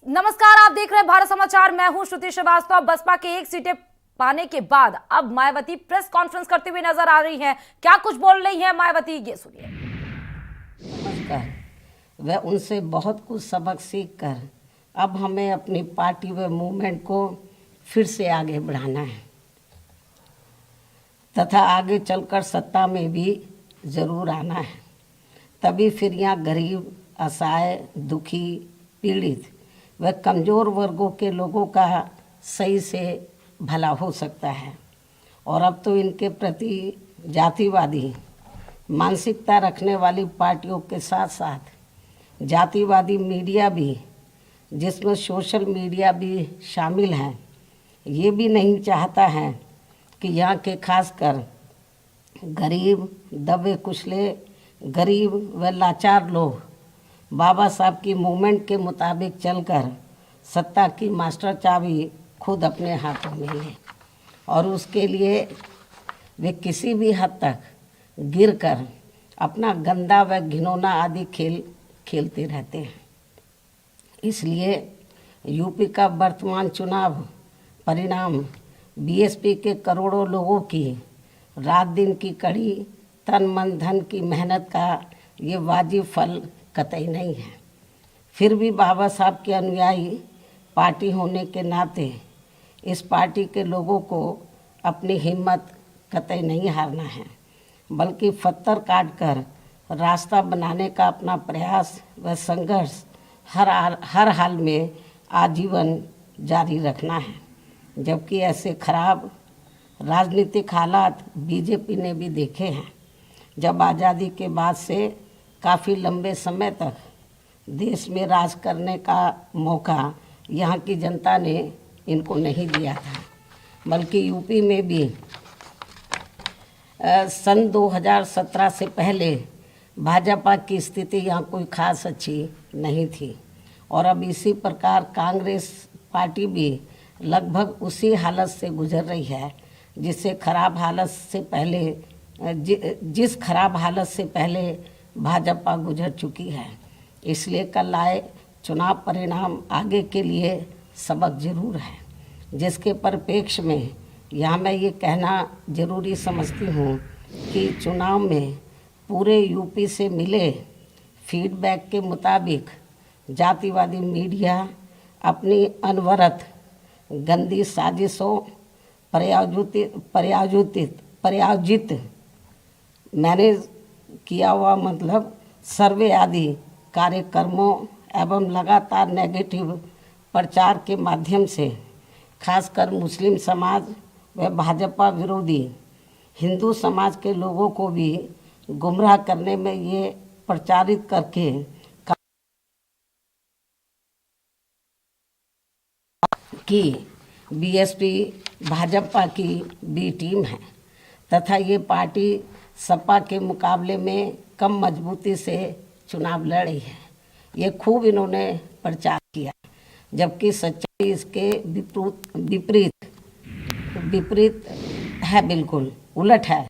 नमस्कार, आप देख रहे हैं भारत समाचार। मैं हूं श्रुति श्रीवास्तव। बसपा के 1 सीटें पाने के बाद अब मायावती प्रेस कॉन्फ्रेंस करते हुए नजर आ रही हैं। क्या कुछ बोल रही हैं मायावती, ये सुनिए। नमस्कार। वह उनसे बहुत कुछ सबक सीख कर अब हमें अपनी पार्टी व मूवमेंट को फिर से आगे बढ़ाना है तथा आगे चलकर सत्ता में भी ज़रूर आना है। तभी फिर यहाँ गरीब, असहाय, दुखी, पीड़ित व कमज़ोर वर्गों के लोगों का सही से भला हो सकता है। और अब तो इनके प्रति जातिवादी मानसिकता रखने वाली पार्टियों के साथ साथ जातिवादी मीडिया भी, जिसमें सोशल मीडिया भी शामिल है, ये भी नहीं चाहता है कि यहाँ के खासकर गरीब, दबे कुचले, गरीब व लाचार लोग बाबा साहब की मूवमेंट के मुताबिक चलकर सत्ता की मास्टर चाबी खुद अपने हाथों में लें। और उसके लिए वे किसी भी हद तक गिरकर अपना गंदा व घिनौना आदि खेल खेलते रहते हैं। इसलिए यूपी का वर्तमान चुनाव परिणाम बीएसपी के करोड़ों लोगों की रात दिन की कड़ी तन मन धन की मेहनत का ये वाजिब फल कतई नहीं है। फिर भी बाबा साहब के अनुयायी पार्टी होने के नाते इस पार्टी के लोगों को अपनी हिम्मत कतई नहीं हारना है, बल्कि पत्थर काट कर रास्ता बनाने का अपना प्रयास व संघर्ष हर हाल में आजीवन जारी रखना है। जबकि ऐसे खराब राजनीतिक हालात बीजेपी ने भी देखे हैं, जब आज़ादी के बाद से काफ़ी लंबे समय तक देश में राज करने का मौका यहाँ की जनता ने इनको नहीं दिया था। बल्कि यूपी में भी सन 2017 से पहले भाजपा की स्थिति यहाँ कोई खास अच्छी नहीं थी। और अब इसी प्रकार कांग्रेस पार्टी भी लगभग उसी हालत से गुजर रही है जिस खराब हालत से पहले भाजपा गुजर चुकी है। इसलिए कल आए चुनाव परिणाम आगे के लिए सबक जरूर है, जिसके परिप्रेक्ष्य में यहाँ मैं ये कहना जरूरी समझती हूँ कि चुनाव में पूरे यूपी से मिले फीडबैक के मुताबिक जातिवादी मीडिया अपनी अनवरत गंदी साजिशों प्रायोजित मैनेज किया हुआ सर्वे आदि कार्यक्रमों एवं लगातार नेगेटिव प्रचार के माध्यम से खासकर मुस्लिम समाज व भाजपा विरोधी हिंदू समाज के लोगों को भी गुमराह करने में ये प्रचारित करके कि बीएसपी भाजपा की बी टीम है तथा ये पार्टी सपा के मुकाबले में कम मजबूती से चुनाव लड़ी है। ये खूब इन्होंने प्रचार किया, जबकि सच्चाई इसके विपरीत है, बिल्कुल उलट है।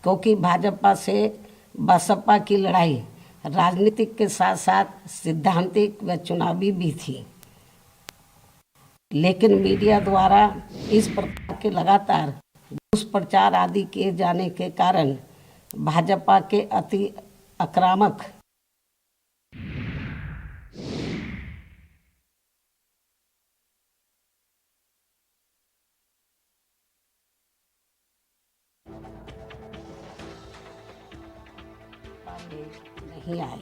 क्योंकि भाजपा से बसपा की लड़ाई राजनीतिक के साथ साथ सिद्धांतिक व चुनावी भी थी। लेकिन मीडिया द्वारा इस प्रकार के लगातार दुष्प्रचार आदि किए जाने के कारण भाजपा के अति आक्रामक नहीं आए।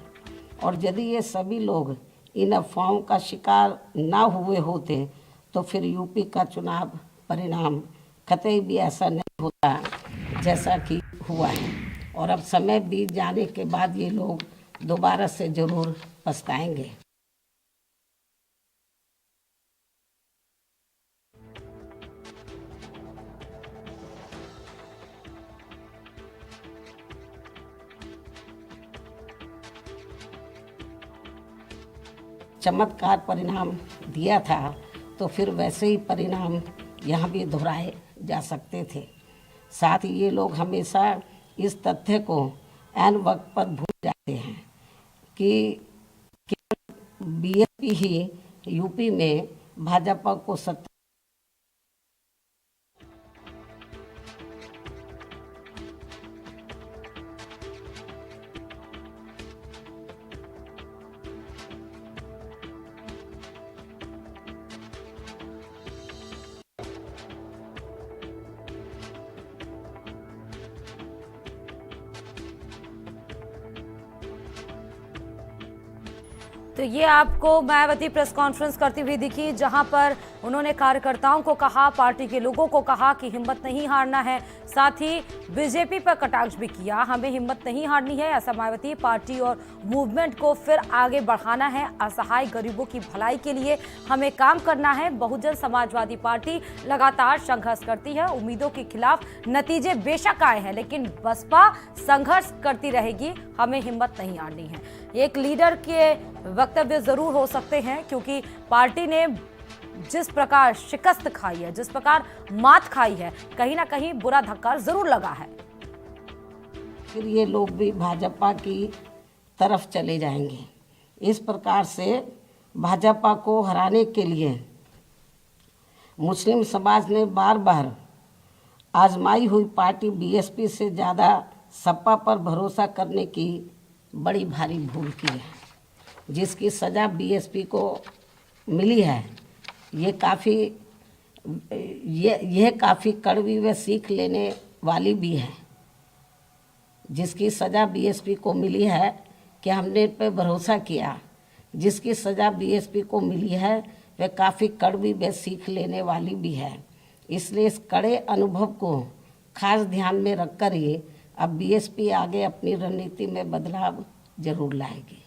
और यदि ये सभी लोग इन अफवाहों का शिकार ना हुए होते तो फिर यूपी का चुनाव परिणाम कतई भी ऐसा नहीं होता जैसा कि हुआ है। और अब समय बीत जाने के बाद ये लोग दोबारा से जरूर पछताएंगे। चमत्कार परिणाम दिया था तो फिर वैसे ही परिणाम यहाँ भी दोहराए जा सकते थे। साथ ही ये लोग हमेशा इस तथ्य को ऐन वक्त पर भूल जाते हैं कि बीएसपी ही यूपी में भाजपा को सत्ता। तो ये आपको मायावती प्रेस कॉन्फ्रेंस करती हुई दिखी, जहां पर उन्होंने कार्यकर्ताओं को कहा, पार्टी के लोगों को कहा कि हिम्मत नहीं हारना है। साथ ही बीजेपी पर कटाक्ष भी किया, हमें हिम्मत नहीं हारनी है। ऐसा मायावती पार्टी और मूवमेंट को फिर आगे बढ़ाना है। असहाय गरीबों की भलाई के लिए हमें काम करना है। बहुजन समाजवादी पार्टी लगातार संघर्ष करती है। उम्मीदों के खिलाफ नतीजे बेशक आए हैं, लेकिन बसपा संघर्ष करती रहेगी। हमें हिम्मत नहीं हारनी है। एक लीडर के वक्तव्य जरूर हो सकते हैं, क्योंकि पार्टी ने जिस प्रकार शिकस्त खाई है, जिस प्रकार मात खाई है, कहीं ना कहीं बुरा धक्का जरूर लगा है। फिर ये लोग भी भाजपा की तरफ चले जाएंगे। इस प्रकार से भाजपा को हराने के लिए मुस्लिम समाज ने बार बार आजमाई हुई पार्टी बीएसपी से ज़्यादा सपा पर भरोसा करने की बड़ी भारी भूल की है, जिसकी सज़ा बीएसपी को मिली है। यह काफ़ी कड़वी व सीख लेने वाली भी है। जिसकी सज़ा बीएसपी को मिली है कि हमने पे भरोसा किया, जिसकी सज़ा बीएसपी को मिली है वह काफ़ी कड़वी व सीख लेने वाली भी है। इसलिए इस कड़े अनुभव को खास ध्यान में रखकर ही अब बीएसपी आगे अपनी रणनीति में बदलाव जरूर लाएगी।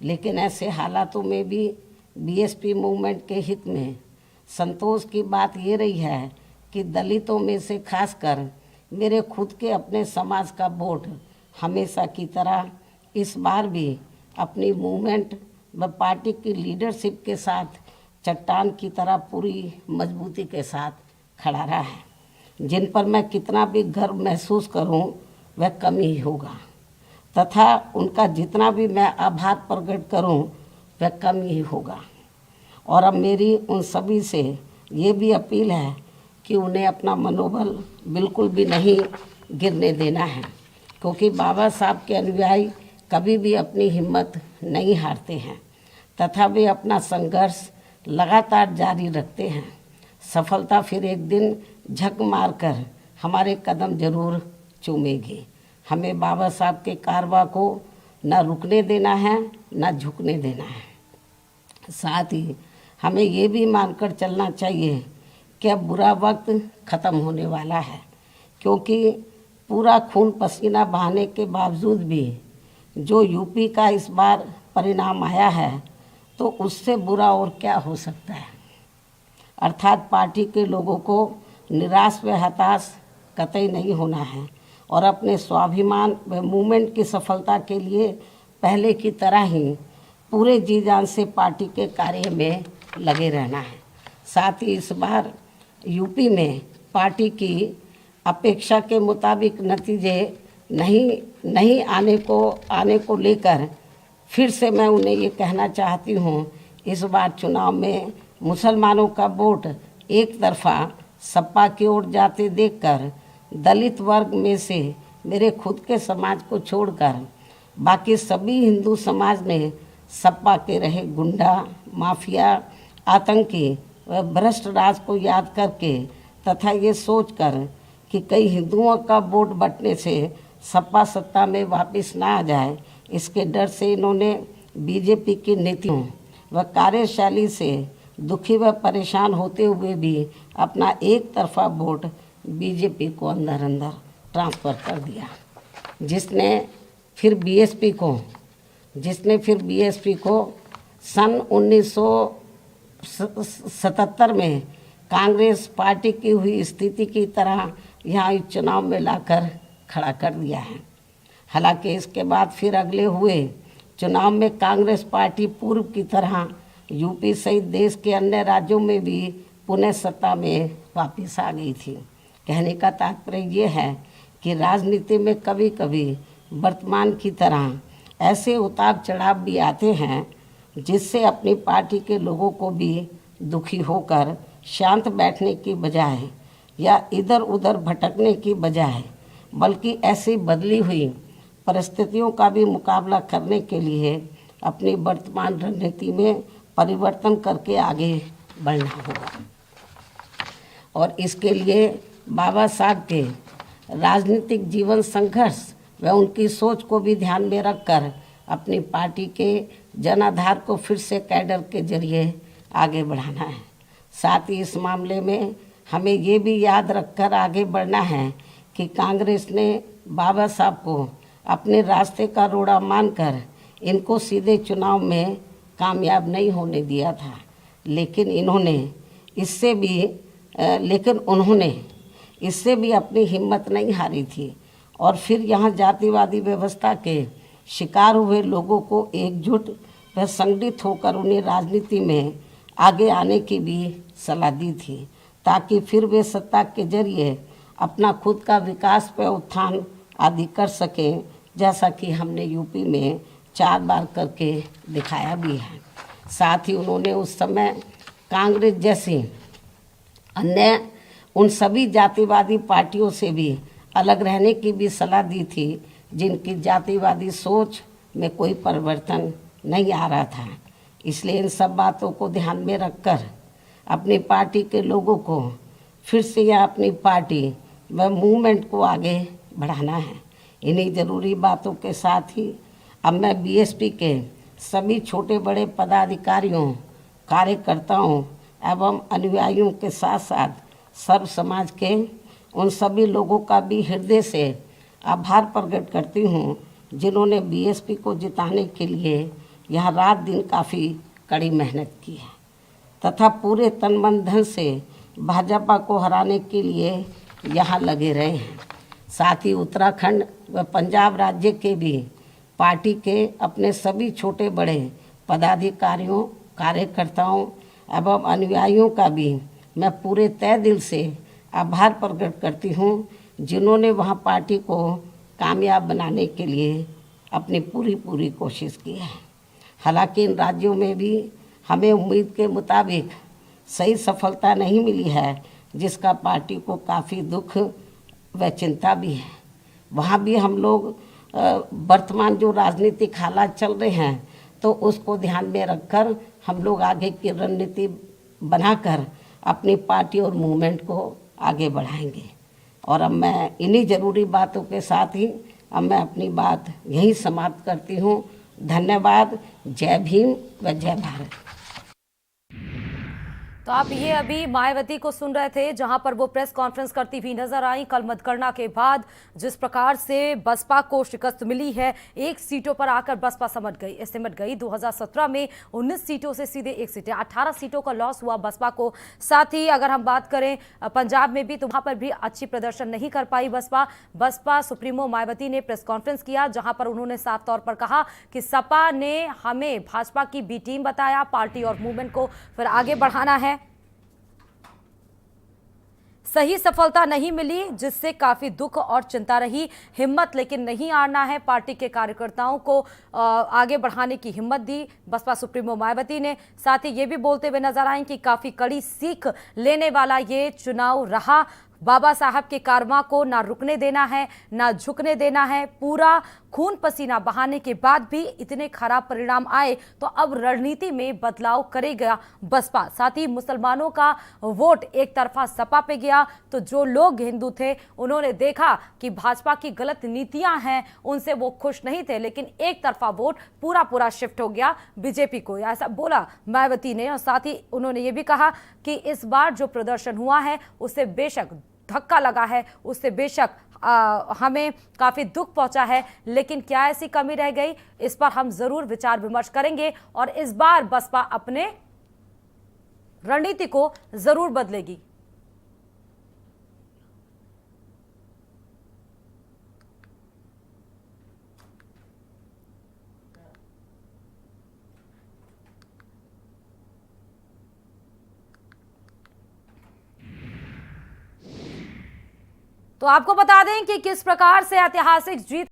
लेकिन ऐसे हालातों में भी बीएसपी मूवमेंट के हित में संतोष की बात ये रही है कि दलितों में से खासकर मेरे खुद के अपने समाज का वोट हमेशा की तरह इस बार भी अपनी मूवमेंट व पार्टी की लीडरशिप के साथ चट्टान की तरह पूरी मजबूती के साथ खड़ा रहा है। जिन पर मैं कितना भी गर्व महसूस करूं वह कम ही होगा, तथा उनका जितना भी मैं आभार प्रकट करूं वह कम ही होगा। और अब मेरी उन सभी से ये भी अपील है कि उन्हें अपना मनोबल बिल्कुल भी नहीं गिरने देना है, क्योंकि बाबा साहब के अनुयायी कभी भी अपनी हिम्मत नहीं हारते हैं तथा वे अपना संघर्ष लगातार जारी रखते हैं। सफलता फिर एक दिन झक मारकर हमारे कदम जरूर चूमेगी। हमें बाबा साहब के कारवा को न रुकने देना है, न झुकने देना है। साथ ही हमें ये भी मानकर चलना चाहिए कि अब बुरा वक्त ख़त्म होने वाला है, क्योंकि पूरा खून पसीना बहाने के बावजूद भी जो यूपी का इस बार परिणाम आया है तो उससे बुरा और क्या हो सकता है। अर्थात पार्टी के लोगों को निराश व हताश कतई नहीं होना है और अपने स्वाभिमान व मूवमेंट की सफलता के लिए पहले की तरह ही पूरे जी जान से पार्टी के कार्य में लगे रहना है। साथ ही इस बार यूपी में पार्टी की अपेक्षा के मुताबिक नतीजे नहीं आने को लेकर फिर से मैं उन्हें ये कहना चाहती हूँ, इस बार चुनाव में मुसलमानों का वोट एक तरफा सपा की ओर जाते देखकर दलित वर्ग में से मेरे खुद के समाज को छोड़कर बाकी सभी हिंदू समाज ने सपा के रहे गुंडा, माफिया, आतंकी व भ्रष्ट राज को याद करके तथा ये सोचकर कि कई हिंदुओं का वोट बंटने से सपा सत्ता में वापस ना आ जाए, इसके डर से इन्होंने बीजेपी की नीतियों व कार्यशैली से दुखी व परेशान होते हुए भी अपना एक तरफा वोट बीजेपी को अंदर ट्रांसफ़र कर दिया, जिसने फिर बीएसपी को सन 1977 में कांग्रेस पार्टी की हुई स्थिति की तरह यहाँ इस चुनाव में लाकर खड़ा कर दिया है। हालांकि इसके बाद फिर अगले हुए चुनाव में कांग्रेस पार्टी पूर्व की तरह यूपी सहित देश के अन्य राज्यों में भी पुनः सत्ता में वापस आ गई थी। कहने का तात्पर्य ये है कि राजनीति में कभी कभी वर्तमान की तरह ऐसे उतार चढ़ाव भी आते हैं, जिससे अपनी पार्टी के लोगों को भी दुखी होकर शांत बैठने की बजाय या इधर उधर भटकने की बजाय बल्कि ऐसी बदली हुई परिस्थितियों का भी मुकाबला करने के लिए अपनी वर्तमान रणनीति में परिवर्तन करके आगे बढ़ना होगा। और इसके लिए बाबा साहब के राजनीतिक जीवन संघर्ष व उनकी सोच को भी ध्यान में रखकर अपनी पार्टी के जनाधार को फिर से कैडर के जरिए आगे बढ़ाना है। साथ ही इस मामले में हमें ये भी याद रखकर आगे बढ़ना है कि कांग्रेस ने बाबा साहब को अपने रास्ते का रोड़ा मानकर इनको सीधे चुनाव में कामयाब नहीं होने दिया था, लेकिन उन्होंने इससे भी अपनी हिम्मत नहीं हारी थी और फिर यहाँ जातिवादी व्यवस्था के शिकार हुए लोगों को एकजुट व संगठित होकर उन्हें राजनीति में आगे आने की भी सलाह दी थी, ताकि फिर वे सत्ता के जरिए अपना खुद का विकास व उत्थान आदि कर सकें, जैसा कि हमने यूपी में 4 बार करके दिखाया भी है। साथ ही उन्होंने उस समय कांग्रेस जैसी अन्य उन सभी जातिवादी पार्टियों से भी अलग रहने की भी सलाह दी थी, जिनकी जातिवादी सोच में कोई परिवर्तन नहीं आ रहा था। इसलिए इन सब बातों को ध्यान में रखकर अपनी पार्टी के लोगों को फिर से या अपनी पार्टी व मूवमेंट को आगे बढ़ाना है। इन्हीं ज़रूरी बातों के साथ ही अब मैं बीएसपी के सभी छोटे बड़े पदाधिकारियों, कार्यकर्ताओं एवं अनुयायियों के साथ साथ सर्व समाज के उन सभी लोगों का भी हृदय से आभार प्रकट करती हूँ, जिन्होंने बीएसपी को जिताने के लिए यह रात दिन काफ़ी कड़ी मेहनत की है तथा पूरे तन मन धन से भाजपा को हराने के लिए यहाँ लगे रहे हैं। साथ ही उत्तराखंड व पंजाब राज्य के भी पार्टी के अपने सभी छोटे बड़े पदाधिकारियों, कार्यकर्ताओं एवं अनुयायियों का भी मैं पूरे तय दिल से आभार प्रकट करती हूँ, जिन्होंने वहाँ पार्टी को कामयाब बनाने के लिए अपनी पूरी कोशिश की है। हालांकि इन राज्यों में भी हमें उम्मीद के मुताबिक सही सफलता नहीं मिली है, जिसका पार्टी को काफ़ी दुख व चिंता भी है। वहाँ भी हम लोग वर्तमान जो राजनीतिक हालात चल रहे हैं, तो उसको ध्यान में रखकर हम लोग आगे की रणनीति बनाकर अपनी पार्टी और मूवमेंट को आगे बढ़ाएंगे। और अब मैं इन्हीं ज़रूरी बातों के साथ ही अब मैं अपनी बात यहीं समाप्त करती हूँ। धन्यवाद। जय भीम व जय भारत। तो आप ये अभी मायावती को सुन रहे थे, जहां पर वो प्रेस कॉन्फ्रेंस करती हुई नजर आई। कल मतगणना के बाद जिस प्रकार से बसपा को शिकस्त मिली है, 1 सीटों पर आकर बसपा सिमट गई। 2017 में 19 सीटों से सीधे 1 सीटें, 18 सीटों का लॉस हुआ बसपा को। साथ ही अगर हम बात करें पंजाब में भी, तो वहां पर भी अच्छी प्रदर्शन नहीं कर पाई बसपा सुप्रीमो मायावती ने प्रेस कॉन्फ्रेंस किया, जहां पर उन्होंने साफ तौर पर कहा कि सपा ने हमें भाजपा की बी टीम बताया, पार्टी और मूवमेंट को फिर आगे बढ़ाना है। सही सफलता नहीं मिली, जिससे काफी दुख और चिंता रही। हिम्मत लेकिन नहीं हारना है। पार्टी के कार्यकर्ताओं को आगे बढ़ाने की हिम्मत दी बसपा सुप्रीमो मायावती ने। साथ ही ये भी बोलते हुए नजर आए कि काफी कड़ी सीख लेने वाला ये चुनाव रहा। बाबा साहब के कारवां को ना रुकने देना है, ना झुकने देना है। पूरा खून पसीना बहाने के बाद भी इतने खराब परिणाम आए, तो अब रणनीति में बदलाव करेगा बसपा। साथ ही मुसलमानों का वोट एक तरफा सपा पे गया, तो जो लोग हिंदू थे उन्होंने देखा कि भाजपा की गलत नीतियां हैं, उनसे वो खुश नहीं थे, लेकिन एक तरफा वोट पूरा शिफ्ट हो गया बीजेपी को, ऐसा बोला मायावती ने। और साथ ही उन्होंने ये भी कहा कि इस बार जो प्रदर्शन हुआ है उससे बेशक धक्का लगा है, उससे बेशक हमें काफ़ी दुख पहुंचा है, लेकिन क्या ऐसी कमी रह गई, इस पर हम ज़रूर विचार विमर्श करेंगे और इस बार बसपा अपने रणनीति को ज़रूर बदलेगी। तो आपको बता दें कि किस प्रकार से ऐतिहासिक जीत